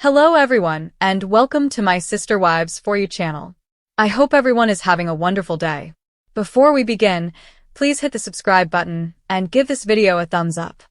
Hello everyone, and welcome to my Sister Wives For You channel. I hope everyone is having a wonderful day. Before we begin, please hit the subscribe button and give this video a thumbs up.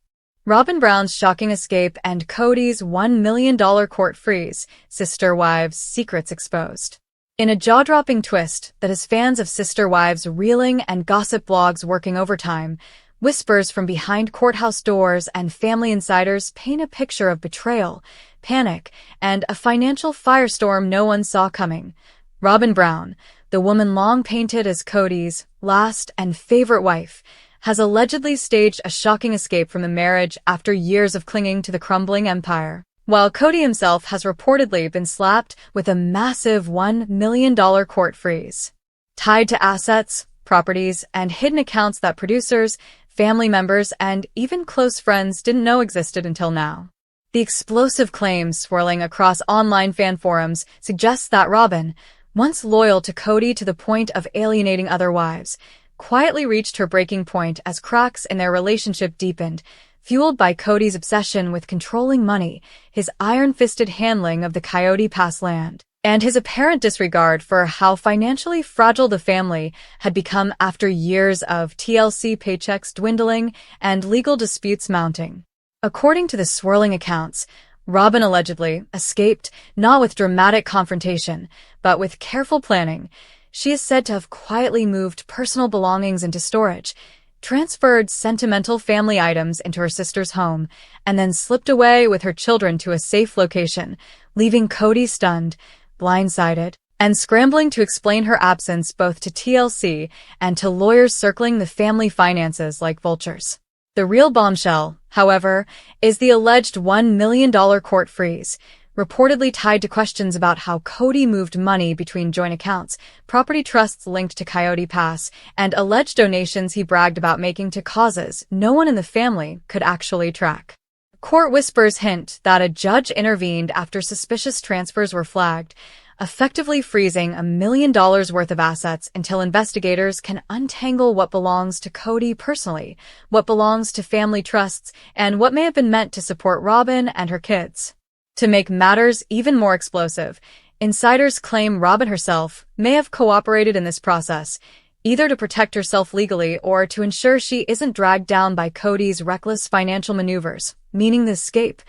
Robyn Brown's shocking escape and Kody's $1 million court freeze, Sister Wives' secrets exposed. In a jaw-dropping twist that has fans of Sister Wives reeling and gossip blogs working overtime, whispers from behind courthouse doors and family insiders paint a picture of betrayal, panic, and a financial firestorm no one saw coming. Robyn Brown, the woman long painted as Kody's last and favorite wife, has allegedly staged a shocking escape from the marriage after years of clinging to the crumbling empire. While Kody himself has reportedly been slapped with a massive $1 million court freeze, tied to assets, properties, and hidden accounts that producers, family members, and even close friends didn't know existed until now. The explosive claims swirling across online fan forums suggest that Robyn, once loyal to Kody to the point of alienating other wives, quietly reached her breaking point as cracks in their relationship deepened, fueled by Kody's obsession with controlling money, his iron-fisted handling of the Kody Pass land, and his apparent disregard for how financially fragile the family had become after years of TLC paychecks dwindling and legal disputes mounting. According to the swirling accounts, Robyn allegedly escaped not with dramatic confrontation, but with careful planning. She is said to have quietly moved personal belongings into storage, transferred sentimental family items into her sister's home, and then slipped away with her children to a safe location, leaving Kody stunned, blindsided, and scrambling to explain her absence both to TLC and to lawyers circling the family finances like vultures. The real bombshell, however, is the alleged $1 million court freeze, reportedly tied to questions about how Kody moved money between joint accounts, property trusts linked to Kody Pass, and alleged donations he bragged about making to causes no one in the family could actually track. Court whispers hint that a judge intervened after suspicious transfers were flagged, effectively freezing $1 million worth of assets until investigators can untangle what belongs to Kody personally, what belongs to family trusts, and what may have been meant to support Robyn and her kids. To make matters even more explosive, insiders claim Robyn herself may have cooperated in this process, either to protect herself legally or to ensure she isn't dragged down by Kody's reckless financial maneuvers, meaning the escape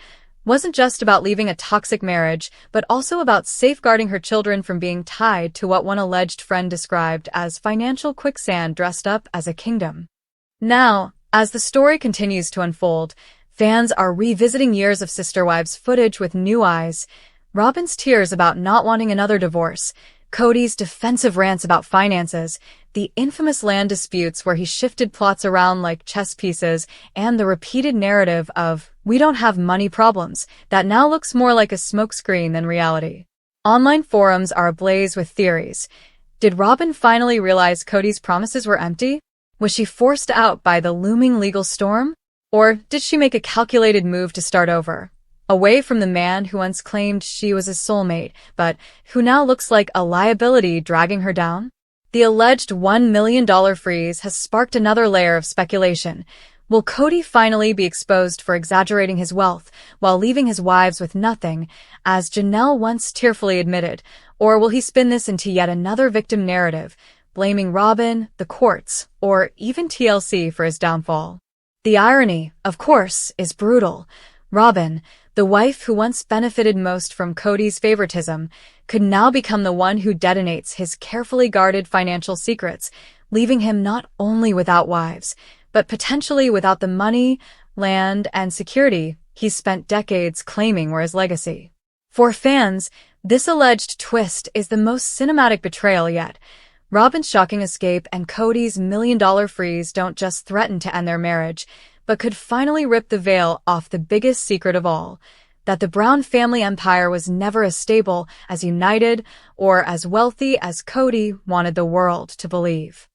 wasn't just about leaving a toxic marriage, but also about safeguarding her children from being tied to what one alleged friend described as financial quicksand dressed up as a kingdom. Now, as the story continues to unfold, fans are revisiting years of Sister Wives footage with new eyes. Robyn's tears about not wanting another divorce, Kody's defensive rants about finances, the infamous land disputes where he shifted plots around like chess pieces, and the repeated narrative of "we don't have money problems" that now looks more like a smokescreen than reality. Online forums are ablaze with theories. Did Robyn finally realize Kody's promises were empty? Was she forced out by the looming legal storm? Or did she make a calculated move to start over, away from the man who once claimed she was his soulmate, but who now looks like a liability dragging her down? The alleged $1 million freeze has sparked another layer of speculation. Will Kody finally be exposed for exaggerating his wealth while leaving his wives with nothing, as Janelle once tearfully admitted, or will he spin this into yet another victim narrative, blaming Robyn, the courts, or even TLC for his downfall? The irony, of course, is brutal. Robyn, the wife who once benefited most from Kody's favoritism, could now become the one who detonates his carefully guarded financial secrets, leaving him not only without wives, but potentially without the money, land, and security he's spent decades claiming were his legacy. For fans, this alleged twist is the most cinematic betrayal yet. Robyn's shocking escape and Kody's $1 million freeze don't just threaten to end their marriage, but could finally rip the veil off the biggest secret of all, that the Brown family empire was never as stable, as united, or as wealthy as Kody wanted the world to believe.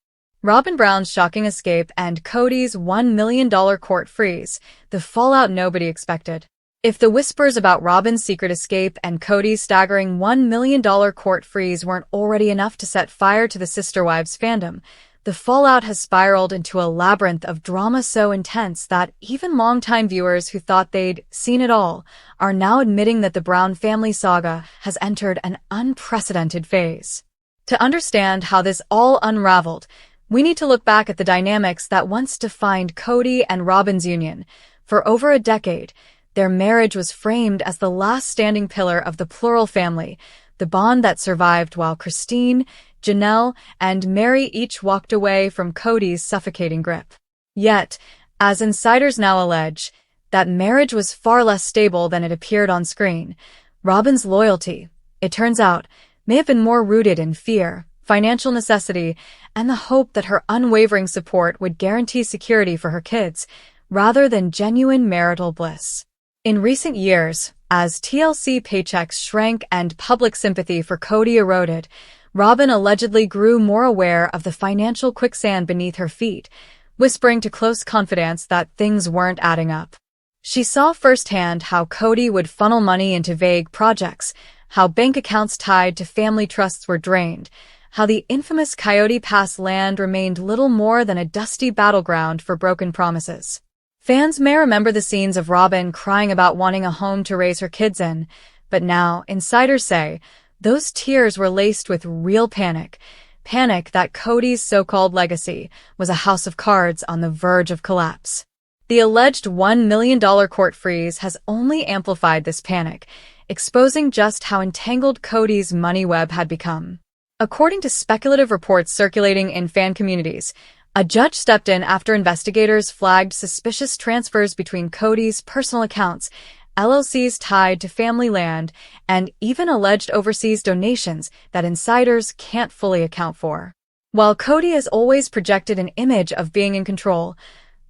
Robyn Brown's shocking escape and Kody's $1 million court freeze, the fallout nobody expected. If the whispers about Robyn's secret escape and Kody's staggering $1 million court freeze weren't already enough to set fire to the Sister Wives fandom, the fallout has spiraled into a labyrinth of drama so intense that even longtime viewers who thought they'd seen it all are now admitting that the Brown family saga has entered an unprecedented phase. To understand how this all unraveled, we need to look back at the dynamics that once defined Kody and Robyn's union. For over a decade, their marriage was framed as the last standing pillar of the plural family, the bond that survived while Christine, Janelle, and Mary each walked away from Kody's suffocating grip. Yet, as insiders now allege, that marriage was far less stable than it appeared on screen. Robyn's loyalty, it turns out, may have been more rooted in fear, financial necessity, and the hope that her unwavering support would guarantee security for her kids, rather than genuine marital bliss. In recent years, as TLC paychecks shrank and public sympathy for Kody eroded, Robyn allegedly grew more aware of the financial quicksand beneath her feet, whispering to close confidants that things weren't adding up. She saw firsthand how Kody would funnel money into vague projects, how bank accounts tied to family trusts were drained, how the infamous Coyote Pass land remained little more than a dusty battleground for broken promises. Fans may remember the scenes of Robyn crying about wanting a home to raise her kids in, but now, insiders say, those tears were laced with real panic that Kody's so-called legacy was a house of cards on the verge of collapse. The alleged $1 million court freeze has only amplified this panic, exposing just how entangled Kody's money web had become. According to speculative reports circulating in fan communities, a judge stepped in after investigators flagged suspicious transfers between Kody's personal accounts, LLCs tied to family land, and even alleged overseas donations that insiders can't fully account for. While Kody has always projected an image of being in control,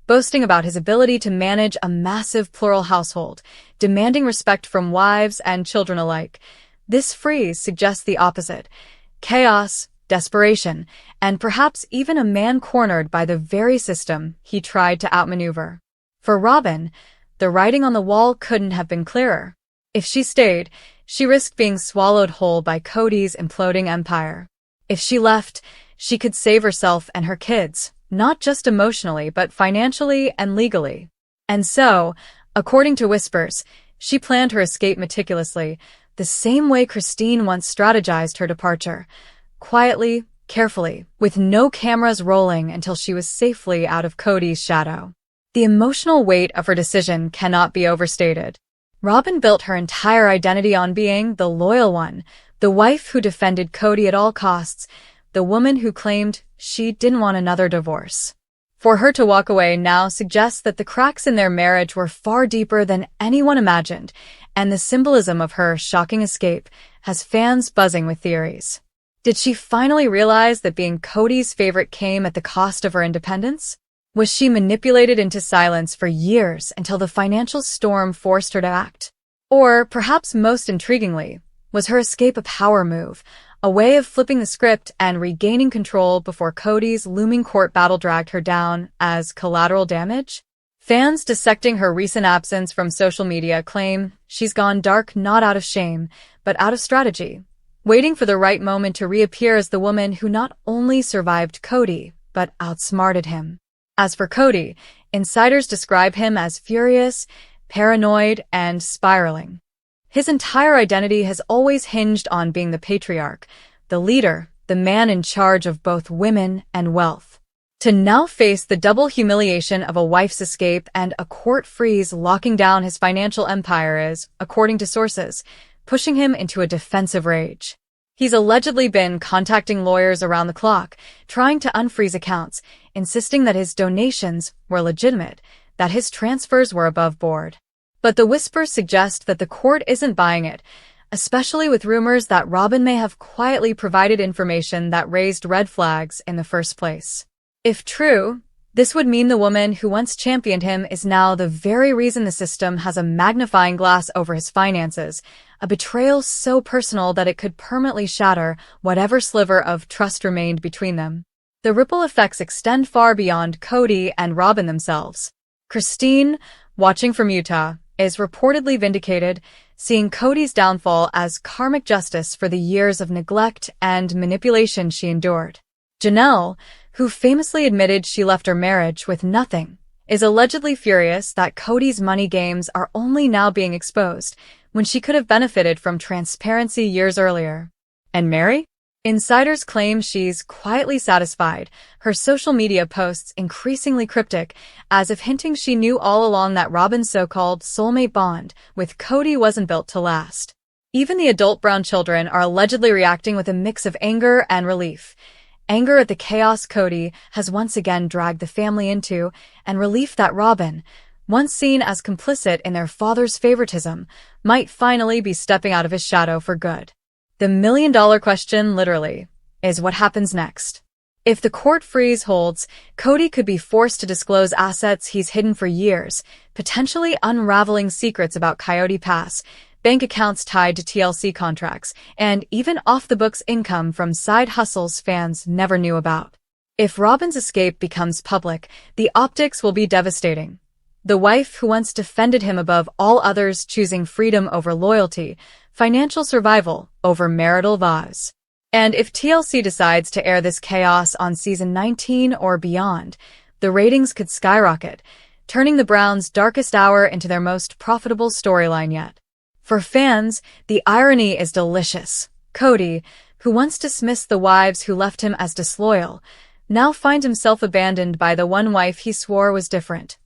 boasting about his ability to manage a massive plural household, demanding respect from wives and children alike, this freeze suggests the opposite: chaos, desperation, and perhaps even a man cornered by the very system he tried to outmaneuver. For Robyn, the writing on the wall couldn't have been clearer. If she stayed, she risked being swallowed whole by Kody's imploding empire. If she left, she could save herself and her kids, not just emotionally but financially and legally. And so, according to whispers, she planned her escape meticulously, the same way Christine once strategized her departure. Quietly, carefully, with no cameras rolling until she was safely out of Kody's shadow. The emotional weight of her decision cannot be overstated. Robyn built her entire identity on being the loyal one, the wife who defended Kody at all costs, the woman who claimed she didn't want another divorce. For her to walk away now suggests that the cracks in their marriage were far deeper than anyone imagined, and the symbolism of her shocking escape has fans buzzing with theories. Did she finally realize that being Kody's favorite came at the cost of her independence? Was she manipulated into silence for years until the financial storm forced her to act? Or, perhaps most intriguingly, was her escape a power move, a way of flipping the script and regaining control before Kody's looming court battle dragged her down as collateral damage? Fans dissecting her recent absence from social media claim she's gone dark not out of shame, but out of strategy, waiting for the right moment to reappear as the woman who not only survived Kody, but outsmarted him. As for Kody, insiders describe him as furious, paranoid, and spiraling. His entire identity has always hinged on being the patriarch, the leader, the man in charge of both women and wealth. To now face the double humiliation of a wife's escape and a court freeze locking down his financial empire is, according to sources, pushing him into a defensive rage. He's allegedly been contacting lawyers around the clock, trying to unfreeze accounts, insisting that his donations were legitimate, that his transfers were above board. But the whispers suggest that the court isn't buying it, especially with rumors that Robyn may have quietly provided information that raised red flags in the first place. If true, this would mean the woman who once championed him is now the very reason the system has a magnifying glass over his finances, a betrayal so personal that it could permanently shatter whatever sliver of trust remained between them. The ripple effects extend far beyond Kody and Robyn themselves. Christine, watching from Utah, is reportedly vindicated, seeing Kody's downfall as karmic justice for the years of neglect and manipulation she endured. Janelle, who famously admitted she left her marriage with nothing, is allegedly furious that Kody's money games are only now being exposed when she could have benefited from transparency years earlier. And Meri? Insiders claim she's quietly satisfied, her social media posts increasingly cryptic, as if hinting she knew all along that Robyn's so-called soulmate bond with Kody wasn't built to last. Even the adult Brown children are allegedly reacting with a mix of anger and relief. Anger at the chaos Kody has once again dragged the family into, and relief that Robyn, once seen as complicit in their father's favoritism, might finally be stepping out of his shadow for good. The million-dollar question, literally, is what happens next. If the court freeze holds, Kody could be forced to disclose assets he's hidden for years, potentially unraveling secrets about Coyote Pass, bank accounts tied to TLC contracts, and even off-the-books income from side hustles fans never knew about. If Robyn's escape becomes public, the optics will be devastating. The wife who once defended him above all others, choosing freedom over loyalty, financial survival over marital vows. And if TLC decides to air this chaos on season 19 or beyond, the ratings could skyrocket, turning the Browns' darkest hour into their most profitable storyline yet. For fans, the irony is delicious. Kody, who once dismissed the wives who left him as disloyal, now finds himself abandoned by the one wife he swore was different,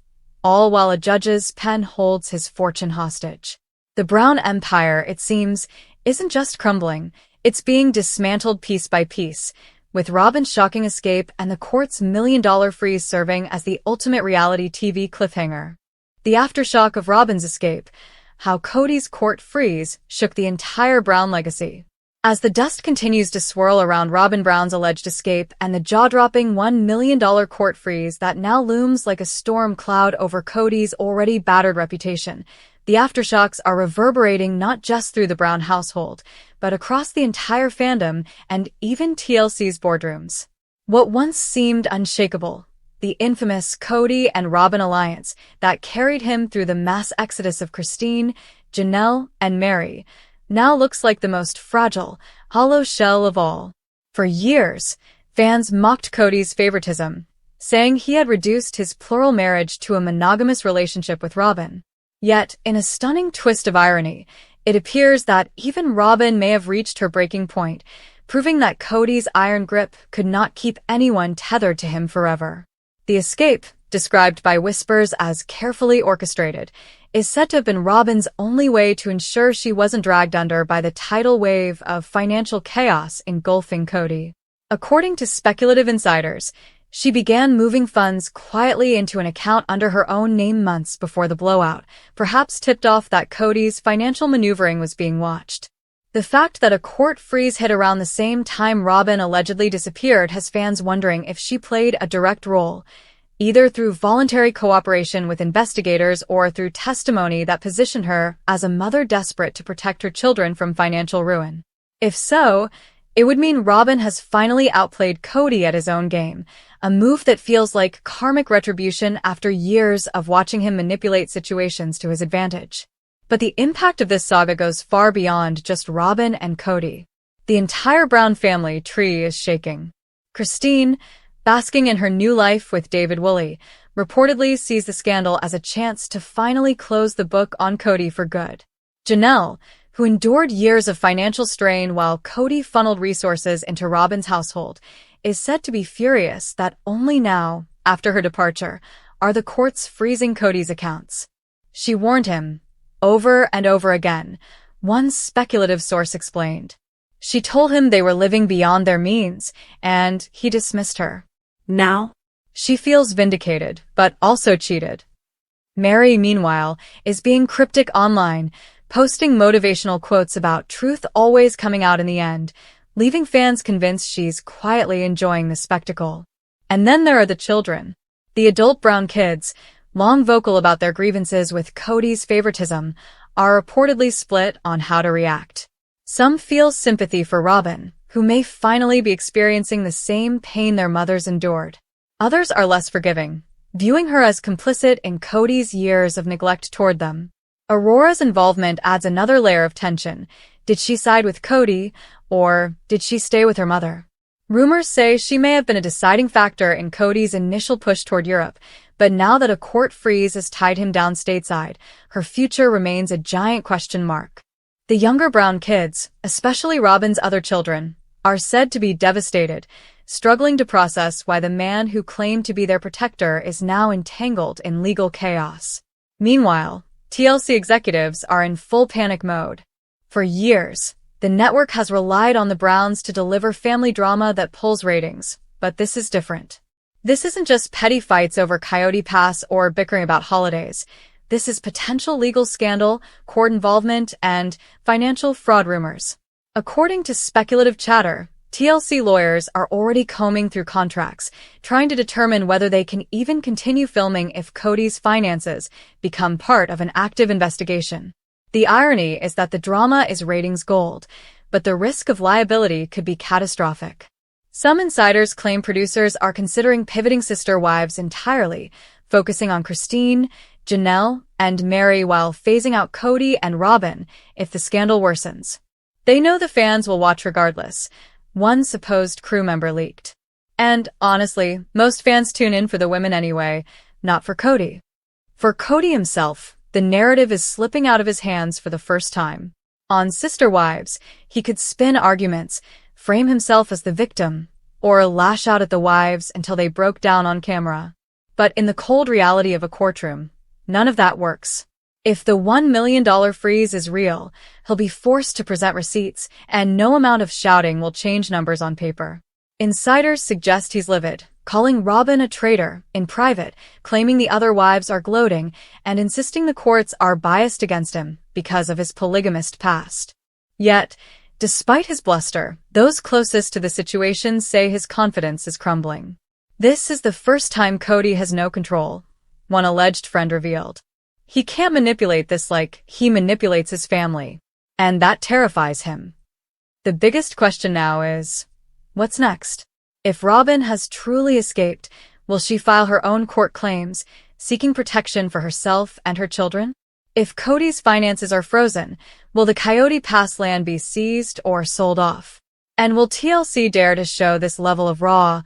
all while a judge's pen holds his fortune hostage. The Brown empire, it seems, isn't just crumbling, it's being dismantled piece by piece, with Robyn's shocking escape and the court's million-dollar freeze serving as the ultimate reality TV cliffhanger. The aftershock of Robyn's escape, how Kody's court freeze shook the entire Brown legacy. As the dust continues to swirl around Robyn Brown's alleged escape and the jaw-dropping $1 million court freeze that now looms like a storm cloud over Kody's already battered reputation, the aftershocks are reverberating not just through the Brown household, but across the entire fandom and even TLC's boardrooms. What once seemed unshakable, the infamous Kody and Robyn alliance that carried him through the mass exodus of Christine, Janelle, and Meri, now looks like the most fragile, hollow shell of all. For years, fans mocked Kody's favoritism, saying he had reduced his plural marriage to a monogamous relationship with Robyn. Yet, in a stunning twist of irony, it appears that even Robyn may have reached her breaking point, proving that Kody's iron grip could not keep anyone tethered to him forever. The escape, described by Whispers as carefully orchestrated, is said to have been Robyn's only way to ensure she wasn't dragged under by the tidal wave of financial chaos engulfing Kody. According to speculative insiders, she began moving funds quietly into an account under her own name months before the blowout, perhaps tipped off that Kody's financial maneuvering was being watched. The fact that a court freeze hit around the same time Robyn allegedly disappeared has fans wondering if she played a direct role, either through voluntary cooperation with investigators or through testimony that positioned her as a mother desperate to protect her children from financial ruin. If so, it would mean Robyn has finally outplayed Kody at his own game, a move that feels like karmic retribution after years of watching him manipulate situations to his advantage. But the impact of this saga goes far beyond just Robyn and Kody. The entire Brown family tree is shaking. Christine, basking in her new life with David Woolley, reportedly sees the scandal as a chance to finally close the book on Kody for good. Janelle, who endured years of financial strain while Kody funneled resources into Robyn's household, is said to be furious that only now, after her departure, are the courts freezing Kody's accounts. She warned him, over and over again, one speculative source explained. She told him they were living beyond their means, and he dismissed her. Now, she feels vindicated, but also cheated. Meri, meanwhile, is being cryptic online, posting motivational quotes about truth always coming out in the end, leaving fans convinced she's quietly enjoying the spectacle. And then there are the children. The adult Brown kids, long vocal about their grievances with Kody's favoritism, are reportedly split on how to react. Some feel sympathy for Robyn, who may finally be experiencing the same pain their mothers endured. Others are less forgiving, viewing her as complicit in Kody's years of neglect toward them. Aurora's involvement adds another layer of tension. Did she side with Kody, or did she stay with her mother? Rumors say she may have been a deciding factor in Kody's initial push toward Europe, but now that a court freeze has tied him down stateside, her future remains a giant question mark. The younger Brown kids, especially Robyn's other children, are said to be devastated, struggling to process why the man who claimed to be their protector is now entangled in legal chaos. Meanwhile, TLC executives are in full panic mode. For years, the network has relied on the Browns to deliver family drama that pulls ratings, but this is different. This isn't just petty fights over Coyote Pass or bickering about holidays. This is potential legal scandal, court involvement, and financial fraud rumors. According to speculative chatter, TLC lawyers are already combing through contracts, trying to determine whether they can even continue filming if Kody's finances become part of an active investigation. The irony is that the drama is ratings gold, but the risk of liability could be catastrophic. Some insiders claim producers are considering pivoting Sister Wives entirely, focusing on Christine, Janelle, and Mary while phasing out Kody and Robyn if the scandal worsens. They know the fans will watch regardless, one supposed crew member leaked. And, honestly, most fans tune in for the women anyway, not for Kody. For Kody himself, the narrative is slipping out of his hands for the first time. On Sister Wives, he could spin arguments, frame himself as the victim, or lash out at the wives until they broke down on camera. But in the cold reality of a courtroom, none of that works. If the $1 million freeze is real, he'll be forced to present receipts, and no amount of shouting will change numbers on paper. Insiders suggest he's livid, calling Robyn a traitor in private, claiming the other wives are gloating, and insisting the courts are biased against him because of his polygamist past. Yet, despite his bluster, those closest to the situation say his confidence is crumbling. This is the first time Kody has no control, one alleged friend revealed. He can't manipulate this like he manipulates his family, and that terrifies him. The biggest question now is, what's next? If Robyn has truly escaped, will she file her own court claims, seeking protection for herself and her children? If Kody's finances are frozen, will the Coyote Pass land be seized or sold off? And will TLC dare to show this level of raw,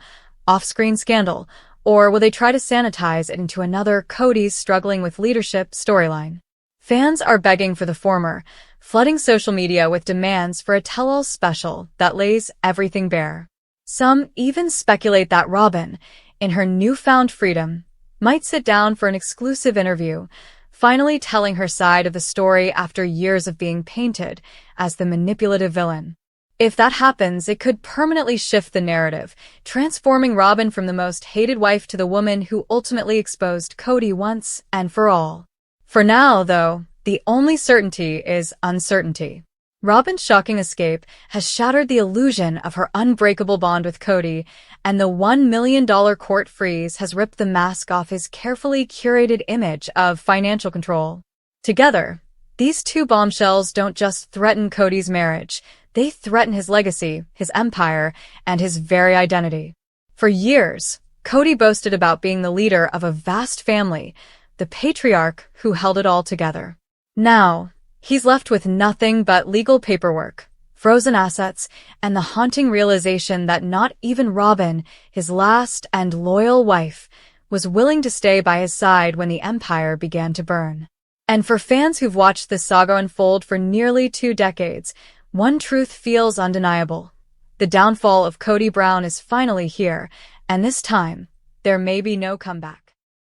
off-screen scandal, or will they try to sanitize it into another Kody's struggling with leadership storyline? Fans are begging for the former, flooding social media with demands for a tell-all special that lays everything bare. Some even speculate that Robyn, in her newfound freedom, might sit down for an exclusive interview, finally telling her side of the story after years of being painted as the manipulative villain. If that happens, it could permanently shift the narrative, transforming Robyn from the most hated wife to the woman who ultimately exposed Kody once and for all. For now, though, the only certainty is uncertainty. Robyn's shocking escape has shattered the illusion of her unbreakable bond with Kody, and the $1 million court freeze has ripped the mask off his carefully curated image of financial control. Together, these two bombshells don't just threaten Kody's marriage, they threaten his legacy, his empire, and his very identity. For years, Kody boasted about being the leader of a vast family, the patriarch who held it all together. Now, he's left with nothing but legal paperwork, frozen assets, and the haunting realization that not even Robyn, his last and loyal wife, was willing to stay by his side when the empire began to burn. And for fans who've watched this saga unfold for nearly 2 decades, one truth feels undeniable. The downfall of Kody Brown is finally here, and this time, there may be no comeback.